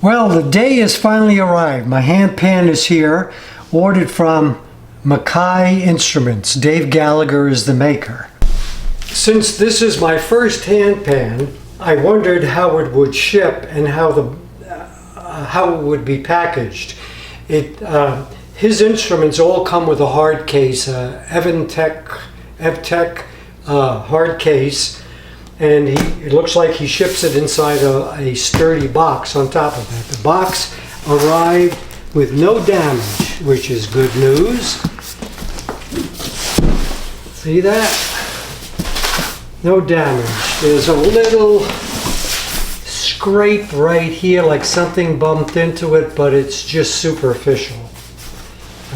Well, the day has finally arrived. My handpan is here, ordered from Makai Instruments. Dave Gallagher is the maker. Since this is my first handpan, I wondered how it would ship and how it would be packaged. His instruments all come with a hard case, EvTech hard case. And it looks like he ships it inside a sturdy box on top of that. The box arrived with no damage, which is good news. See that? No damage. There's a little scrape right here, like something bumped into it, but it's just superficial.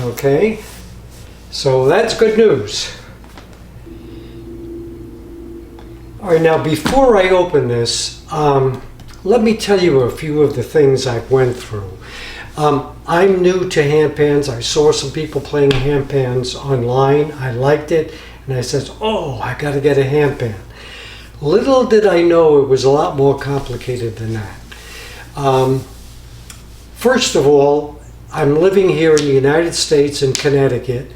Okay? So that's good news. All right, now before I open this, let me tell you a few of the things I went through. I'm new to handpans. I saw some people playing handpans online. I liked it, and I said, oh, I got to get a handpan. Little did I know it was a lot more complicated than that. First of all, I'm living here in the United States in Connecticut.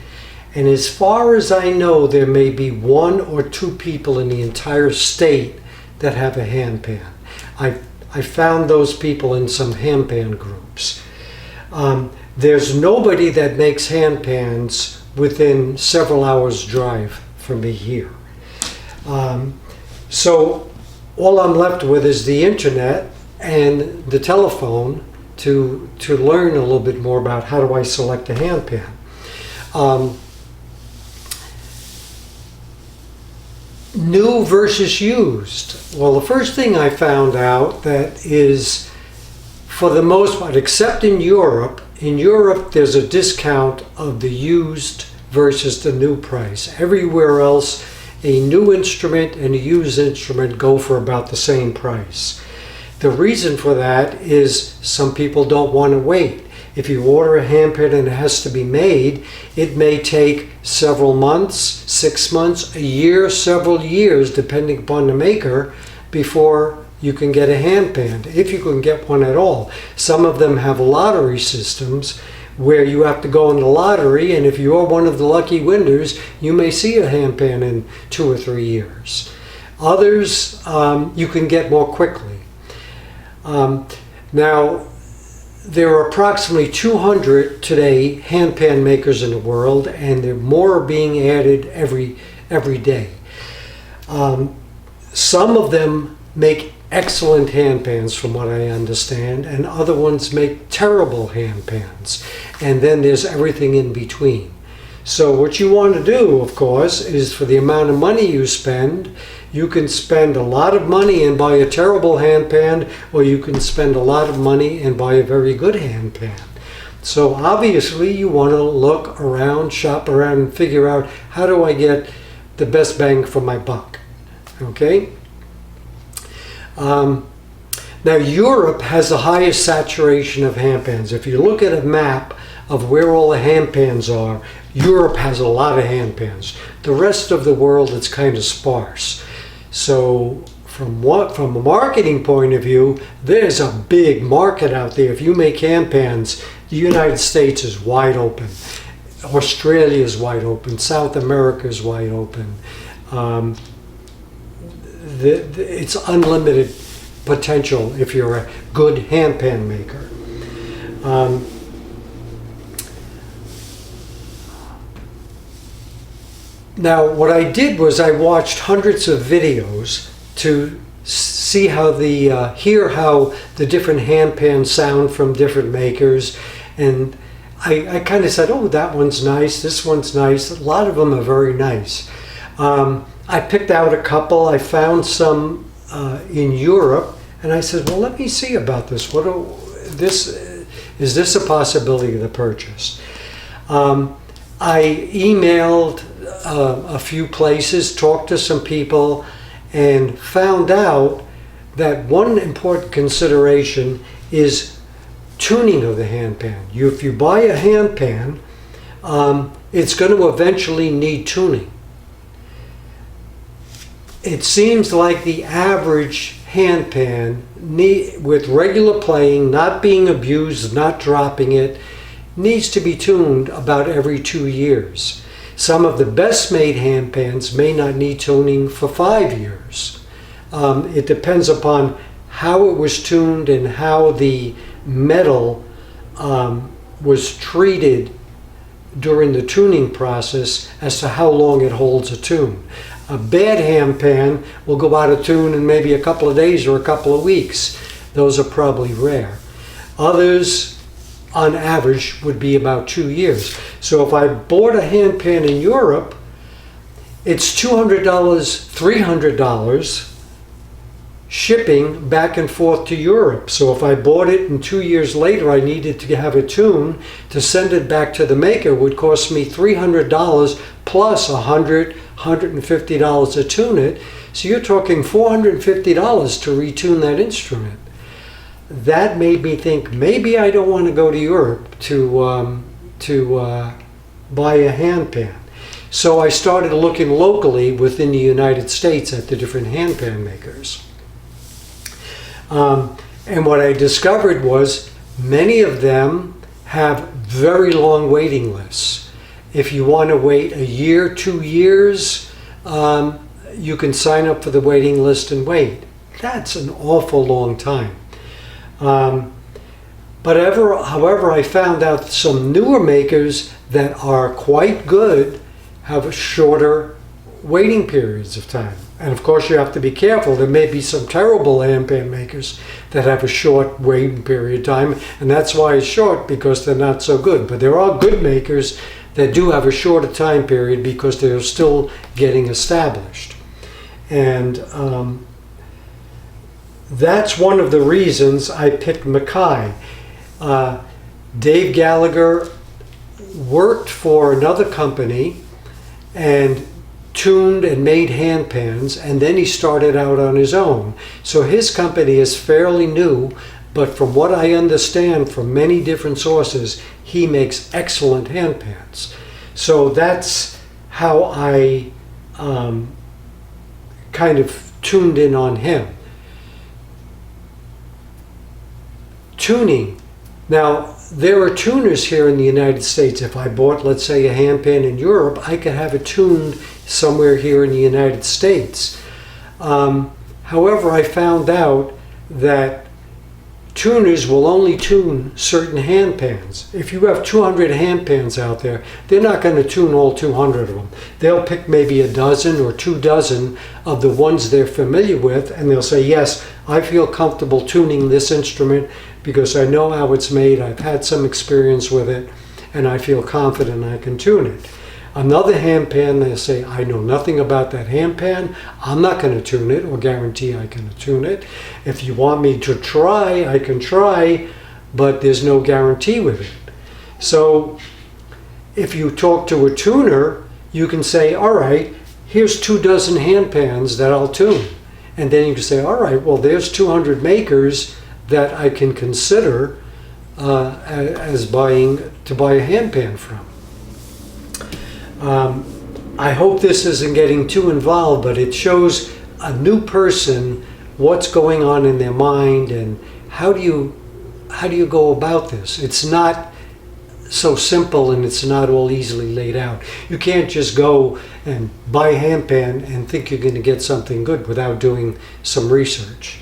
And as far as I know, there may be one or two people in the entire state that have a handpan. I found those people in some handpan groups. There's nobody that makes handpans within several hours drive from me here. So all I'm left with is the internet and the telephone to learn a little bit more about how do I select a handpan. New versus used. Well, the first thing I found out that is, for the most part, except in Europe there's a discount of the used versus the new price. Everywhere else, a new instrument and a used instrument go for about the same price. The reason for that is some people don't want to wait. If you order a handpan and it has to be made, it may take several months, 6 months, a year, several years, depending upon the maker, before you can get a handpan, if you can get one at all. Some of them have lottery systems where you have to go in the lottery, and if you're one of the lucky winners, you may see a handpan in 2 or 3 years. Others you can get more quickly. Now, there are approximately 200 today handpan makers in the world, and there more are being added every day. Some of them make excellent handpans from what I understand, and other ones make terrible handpans. And then there's everything in between. So what you want to do, of course, is for the amount of money you spend, you can spend a lot of money and buy a terrible handpan, or you can spend a lot of money and buy a very good handpan. So obviously you want to look around, shop around, and figure out, how do I get the best bang for my buck? Okay? Now Europe has the highest saturation of handpans. If you look at a map of where all the handpans are, Europe has a lot of handpans. The rest of the world, it's kind of sparse. So from a marketing point of view, there's a big market out there. If you make handpans, the United States is wide open. Australia is wide open. South America is wide open. It's unlimited potential if you're a good handpan maker. Now, what I did was I watched hundreds of videos to see hear how the different handpans sound from different makers, and I kind of said, oh, that one's nice, this one's nice. A lot of them are very nice. I picked out a couple. I found some in Europe, and I said, well, let me see about this. Is this a possibility to purchase? I emailed a few places, talked to some people, and found out that one important consideration is tuning of the handpan. If you buy a handpan, it's going to eventually need tuning. It seems like the average handpan with regular playing, not being abused, not dropping it, needs to be tuned about every 2 years. Some of the best made handpans may not need tuning for 5 years. It depends upon how it was tuned and how the metal was treated during the tuning process as to how long it holds a tune. A bad handpan will go out of tune in maybe a couple of days or a couple of weeks. Those are probably rare. Others, on average, would be about 2 years. So if I bought a handpan in Europe, it's $200, $300 shipping back and forth to Europe. So if I bought it and 2 years later I needed to have a tune, to send it back to the maker would cost me $300 plus $100, $150 to tune it. So you're talking $450 to retune that instrument. That made me think maybe I don't want to go to Europe to buy a handpan. So I started looking locally within the United States at the different handpan makers. And what I discovered was many of them have very long waiting lists. If you want to wait a year, 2 years, you can sign up for the waiting list and wait. That's an awful long time. However, I found out some newer makers that are quite good have shorter waiting periods of time. And of course you have to be careful. There may be some terrible handpan makers that have a short waiting period of time, and that's why it's short, because they're not so good. But there are good makers that do have a shorter time period because they're still getting established. And that's one of the reasons I picked Makai. Dave Gallagher worked for another company and tuned and made handpans, and then he started out on his own. So his company is fairly new, but from what I understand from many different sources, he makes excellent handpans. So that's how I kind of tuned in on him. Tuning. Now, there are tuners here in the United States. If I bought, let's say, a handpan in Europe, I could have it tuned somewhere here in the United States. However, I found out that tuners will only tune certain handpans. If you have 200 handpans out there, they're not going to tune all 200 of them. They'll pick maybe a dozen or 2 dozen of the ones they're familiar with, and they'll say, yes, I feel comfortable tuning this instrument because I know how it's made, I've had some experience with it, and I feel confident I can tune it. Another handpan, they say, I know nothing about that handpan, I'm not going to tune it or guarantee I can tune it. If you want me to try, I can try, but there's no guarantee with it. So if you talk to a tuner, you can say, all right, here's 2 dozen handpans that I'll tune. And then you can say, all right, well, there's 200 makers that I can consider as buy a handpan from. I hope this isn't getting too involved, but it shows a new person what's going on in their mind and how do you go about this. It's not so simple and it's not all easily laid out. You can't just go and buy a handpan and think you're going to get something good without doing some research.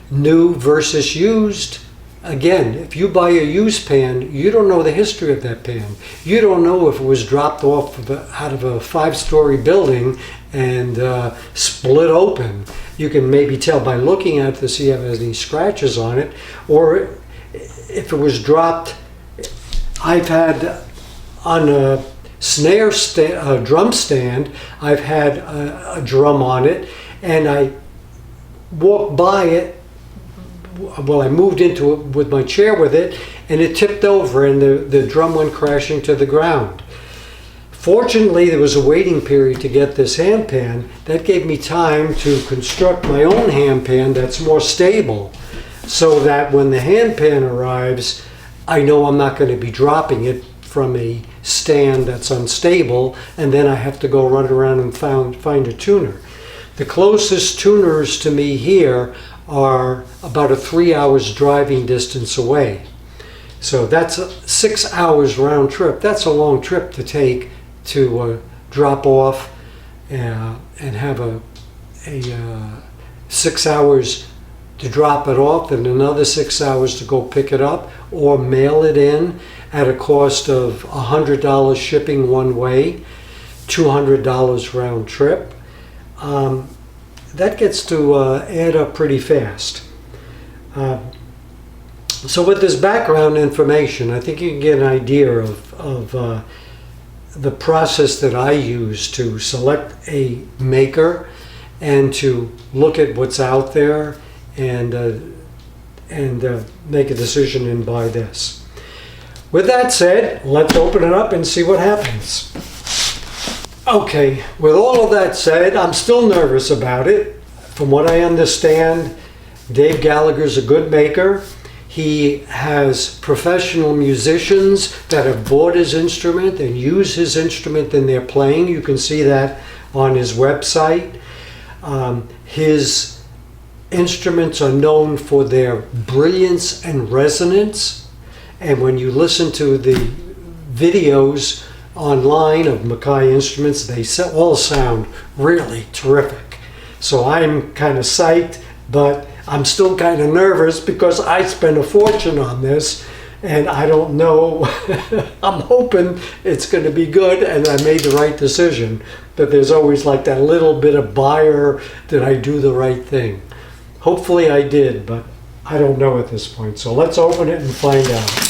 New versus used. Again, if you buy a used pan, you don't know the history of that pan. You don't know if it was dropped off out of a 5-story building and split open. You can maybe tell by looking at it to see if it has any scratches on it, or if it was dropped. I've had on a drum stand, I've had a drum on it, and I walked by it. Well, I moved into it with my chair with it, and it tipped over, and the drum went crashing to the ground. Fortunately, there was a waiting period to get this handpan. That gave me time to construct my own handpan that's more stable, so that when the handpan arrives, I know I'm not going to be dropping it from a stand that's unstable, and then I have to go run around and find a tuner. The closest tuners to me here are about a 3 hours driving distance away. So that's 6 hours round trip. That's a long trip to take to drop off and have a 6 hours to drop it off and another 6 hours to go pick it up or mail it in at a cost of $100 shipping one way, $200 round trip. That gets to add up pretty fast. So with this background information, I think you can get an idea of the process that I use to select a maker and to look at what's out there and make a decision and buy this. With that said, let's open it up and see what happens. Okay, with all of that said, I'm still nervous about it. From what I understand, Dave Gallagher's a good maker. He has professional musicians that have bought his instrument and use his instrument in their playing. You can see that on his website. His instruments are known for their brilliance and resonance. And when you listen to the videos online of Makai instruments, they all sound really terrific. So I'm kind of psyched, but I'm still kind of nervous because I spent a fortune on this and I don't know. I'm hoping it's going to be good and I made the right decision. But there's always like that little bit of buyer, did I do the right thing? Hopefully I did, but I don't know at this point. So let's open it and find out.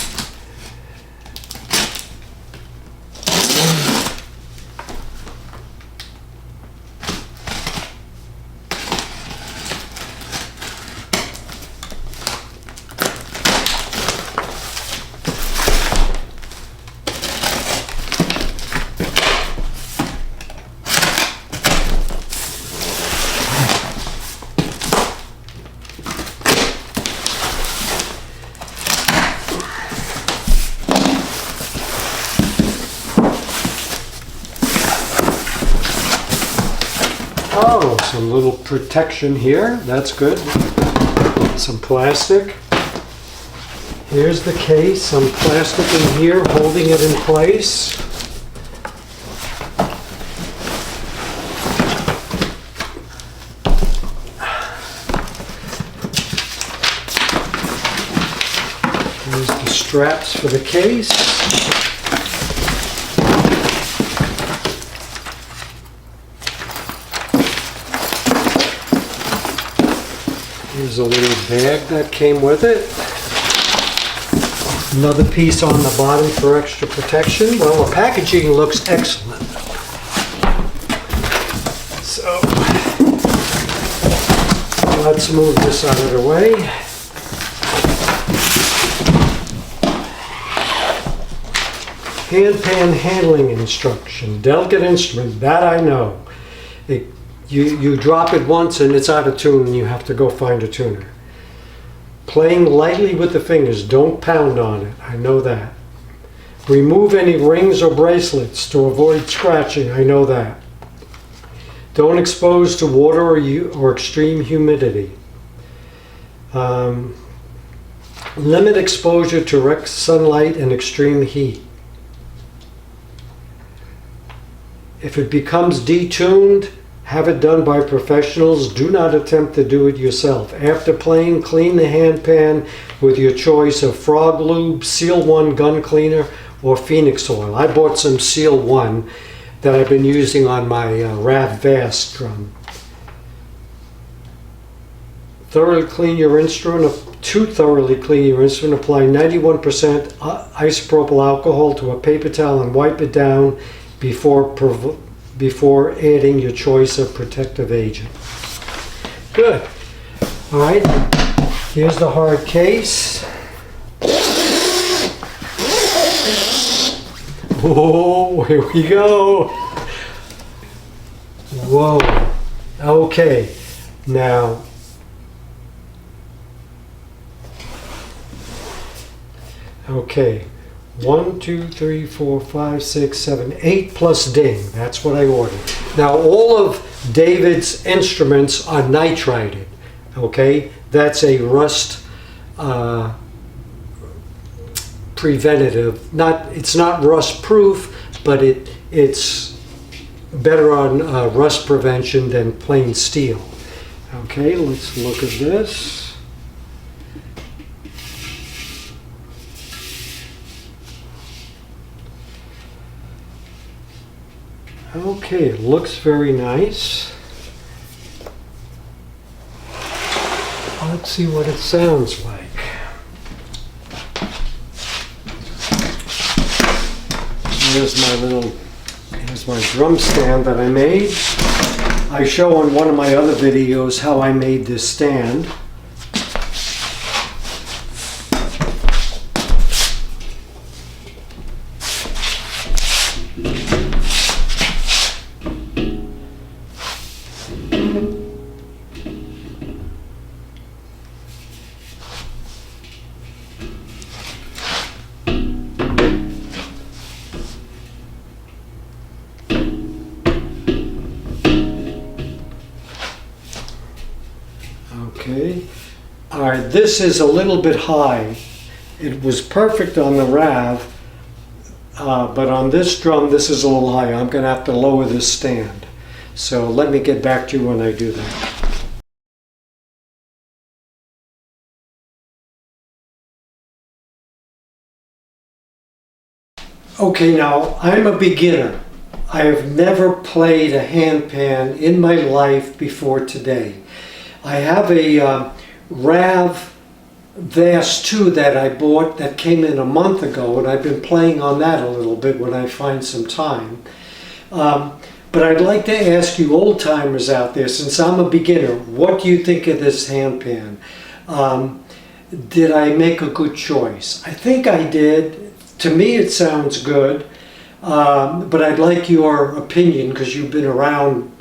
Oh, some little protection here. That's good. Some plastic. Here's the case. Some plastic in here holding it in place. Here's the straps for the case. Here's a little bag that came with it. Another piece on the bottom for extra protection. Well, the packaging looks excellent. So, let's move this out of the way. Handpan handling instruction. Delicate instrument, that I know. You drop it once and it's out of tune and you have to go find a tuner. Playing lightly with the fingers, don't pound on it, I know that. Remove any rings or bracelets to avoid scratching, I know that. Don't expose to water or extreme humidity. Limit exposure to direct sunlight and extreme heat. If it becomes detuned, have it done by professionals. Do not attempt to do it yourself. After playing, clean the handpan with your choice of Frog Lube, Seal 1 gun cleaner, or Phoenix oil. I bought some Seal 1 that I've been using on my Rav Vast drum. Thoroughly clean your instrument. To thoroughly clean your instrument, apply 91% isopropyl alcohol to a paper towel and wipe it down before adding your choice of protective agent. Good. All right, here's the hard case. Oh, here we go. Whoa. Okay, now, okay. 1, 2, 3, 4, 5, 6, 7, 8 plus ding. That's what I ordered. Now all of David's instruments are nitrided. Okay, that's a rust preventative. It's not rust proof, but it's better on rust prevention than plain steel. Okay, let's look at this. Okay, it looks very nice. Let's see what it sounds like. Here's my drum stand that I made. I show on one of my other videos how I made this stand. Okay, all right, this is a little bit high. It was perfect on the Rav, but on this drum, this is a little high. I'm gonna have to lower this stand. So let me get back to you when I do that. Okay, now I'm a beginner. I have never played a handpan in my life before today. I have a Rav Vast 2 that I bought that came in a month ago, and I've been playing on that a little bit when I find some time. But I'd like to ask you old timers out there, since I'm a beginner, what do you think of this handpan? Did I make a good choice? I think I did. To me it sounds good, but I'd like your opinion because you've been around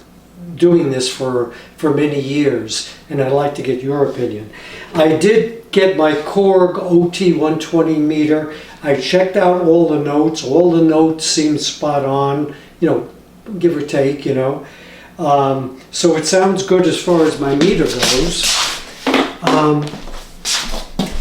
doing this for many years, and I'd like to get your opinion. I did get my Korg OT 120 meter. I checked out all the notes. All the notes seem spot on, you know, give or take, you know. So it sounds good as far as my meter goes.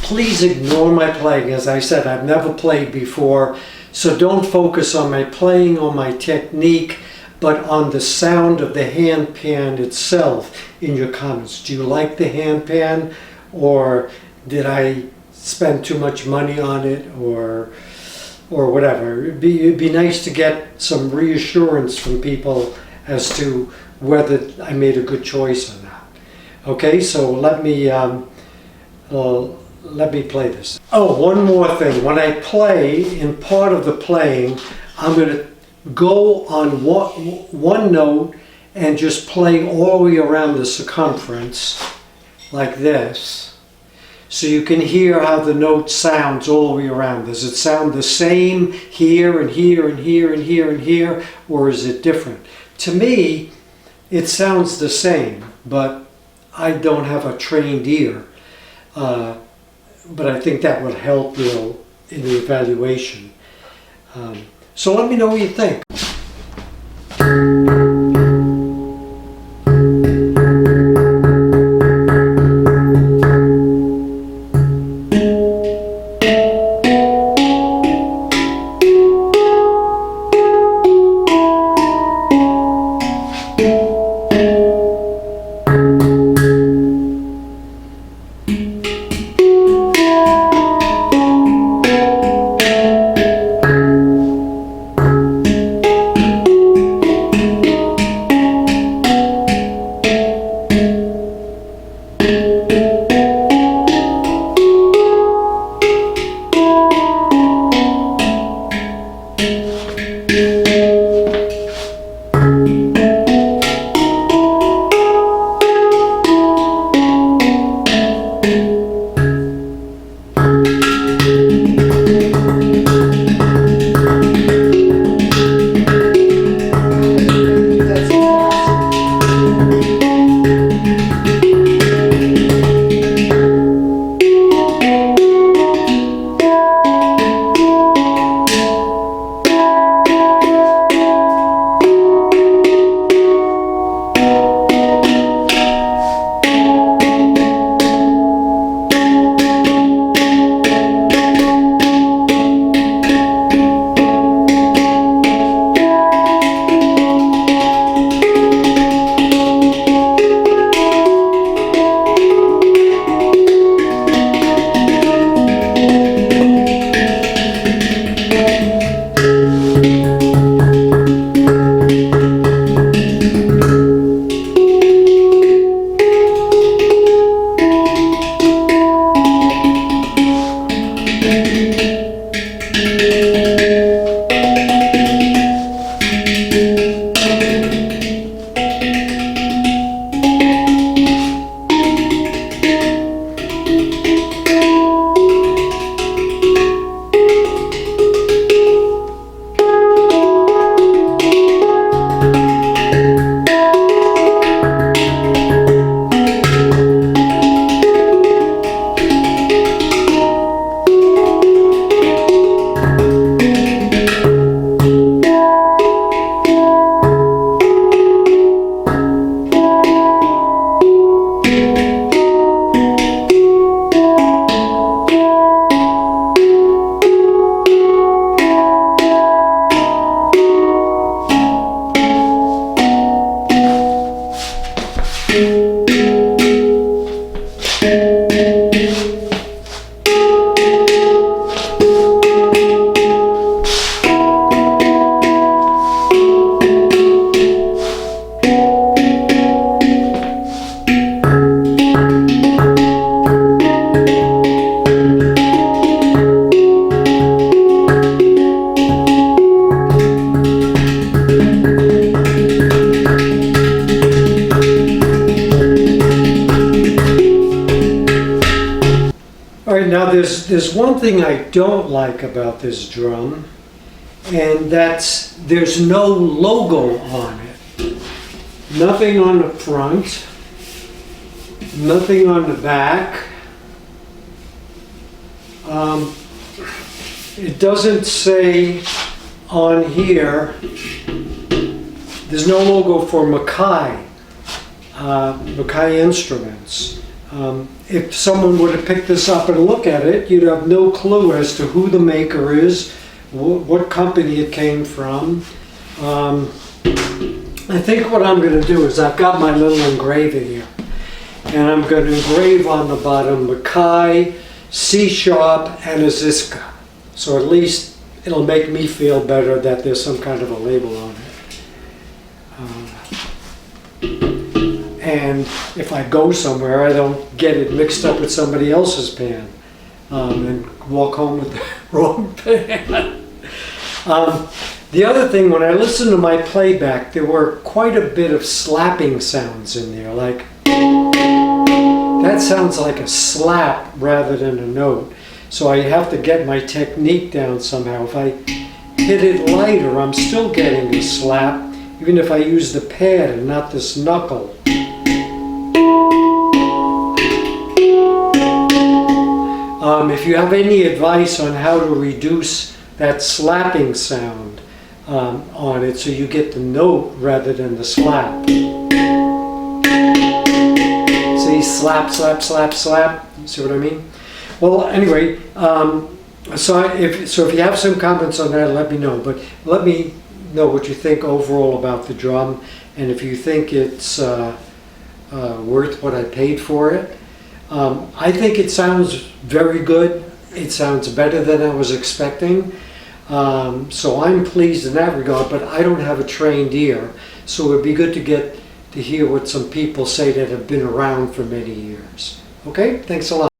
Please ignore my playing. As I said, I've never played before, so don't focus on my playing or my technique, but on the sound of the handpan itself in your comments. Do you like the handpan, or did I spend too much money on it, or whatever? It'd be nice to get some reassurance from people as to whether I made a good choice or not. Okay, so let me play this. Oh, one more thing. When I play, in part of the playing, I'm going to go on one note and just play all the way around the circumference like this, so you can hear how the note sounds all the way around. Does it sound the same here and here and here and here and here, or is it different? To me, it sounds the same, but I don't have a trained ear. But I think that would help, you know, in the evaluation. So let me know what you think. there's one thing I don't like about this drum, and that's there's no logo on it. Nothing on the front, nothing on the back. It doesn't say on here, there's no logo for Makai, Makai instruments. If someone were to pick this up and look at it, you'd have no clue as to who the maker is, what company it came from. I think what I'm going to do is I've got my little engraver here, and I'm going to engrave on the bottom Makai, C-sharp, Annaziska. So at least it'll make me feel better that there's some kind of a label on it. And if I go somewhere, I don't get it mixed up with somebody else's pan and walk home with the wrong pan. The other thing, when I listened to my playback, there were quite a bit of slapping sounds in there. Like, that sounds like a slap rather than a note. So I have to get my technique down somehow. If I hit it lighter, I'm still getting a slap, even if I use the pad and not this knuckle. If you have any advice on how to reduce that slapping sound on it so you get the note rather than the slap. See, slap, slap, slap, slap. You see what I mean? Well, anyway, so if you have some comments on that, let me know. But let me know what you think overall about the drum, and if you think it's worth what I paid for it. I think it sounds very good. It sounds better than I was expecting. So I'm pleased in that regard, but I don't have a trained ear. So it would be good to hear what some people say that have been around for many years. Okay, thanks a lot.